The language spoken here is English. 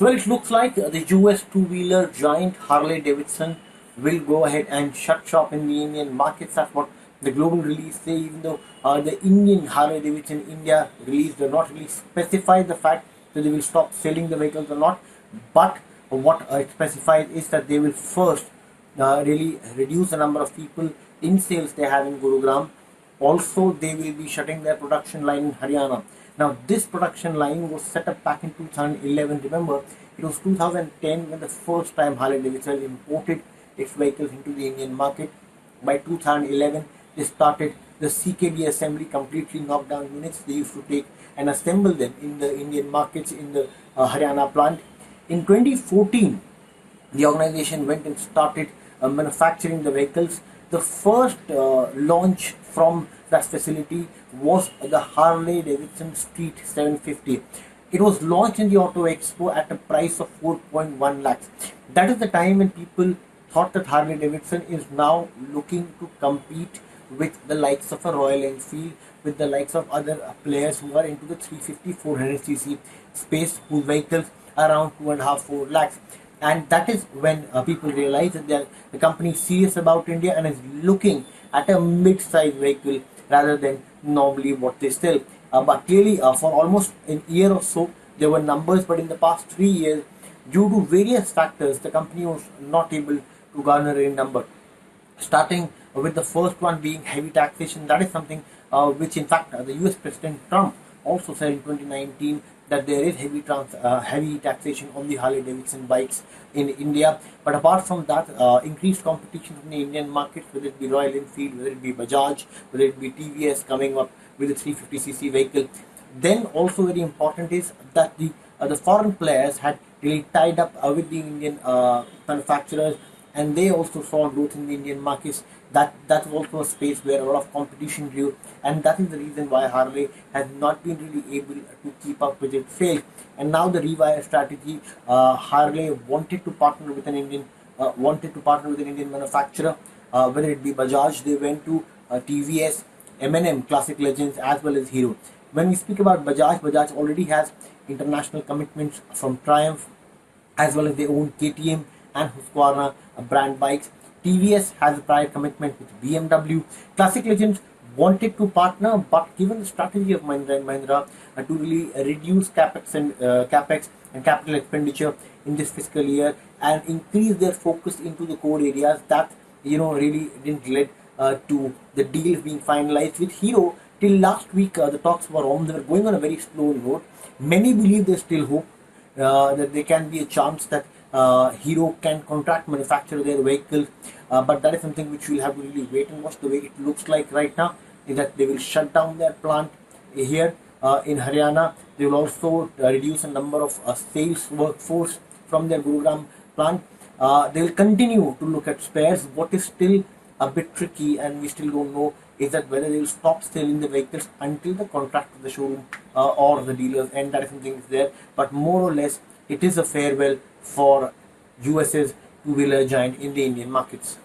So well, it looks like the US two-wheeler giant Harley Davidson will go ahead and shut shop in the Indian markets. That's what the global release say. Even though the Indian Harley Davidson India release did not really specify the fact that they will stop selling the vehicles or not, but what it specifies is that they will first really reduce the number of people in sales they have in Gurugram. Also, they will be shutting their production line in Haryana. Now, this production line was set up back in 2011. Remember, it was 2010 when the first time Harley Davidson imported its vehicles into the Indian market. By 2011, they started the CKD assembly, completely knocked down units they used to take and assemble them in the Indian markets in the Haryana plant. In 2014, the organization went and started manufacturing the vehicles. The first launch from that facility was the Harley Davidson Street 750. It was launched in the Auto Expo at a price of 4.1 lakhs. That is the time when people thought that Harley Davidson is now looking to compete with the likes of a Royal Enfield, with the likes of other players who are into the 350 400cc space, whose vehicles are around 2.5-4 lakhs. And that is when people realize that the company is serious about India and is looking at a mid-size vehicle rather than normally what they sell. But clearly, for almost a year or so, there were numbers, but in the past 3 years, due to various factors, the company was not able to garner a number. Starting with the first one being heavy taxation. That is something which, in fact, the US President Trump also said in 2019 that there is heavy taxation on the Harley Davidson bikes in India. But apart from that, increased competition from the Indian market, whether it be Royal Enfield, whether it be Bajaj, whether it be TVS coming up with a 350cc vehicle. Then also very important is that the foreign players had really tied up with the Indian manufacturers, and they also saw growth in the Indian markets. That's also a space where a lot of competition grew, and that is the reason why Harley has not been really able to keep up with its sales. And now the Rewire strategy, Harley wanted to partner with an Indian manufacturer, whether it be Bajaj, they went to TVS, M&M, Classic Legends, as well as Hero. When we speak about Bajaj already has international commitments from Triumph, as well as their own KTM and Husqvarna brand bikes. TVS has a prior commitment with BMW. Classic Legends wanted to partner, but given the strategy of Mahindra & Mahindra to really reduce capex and capital expenditure in this fiscal year and increase their focus into the core areas, that really didn't lead to the deal being finalized with Hero. Till last week, the talks were on. They were going on a very slow note. Many believe there's still hope that there can be a chance that Hero can contract manufacture their vehicles, but that is something which we'll have to really wait and watch. The way it looks like right now is that they will shut down their plant here in Haryana. They will also reduce a number of sales workforce from their Gurugram plant. They will continue to look at spares. What is still a bit tricky, and we still don't know, is that whether they will stop selling the vehicles until the contract with the showroom or the dealers end. That is something is there, but more or less it is a farewell for US's two-wheeler giant in the Indian markets.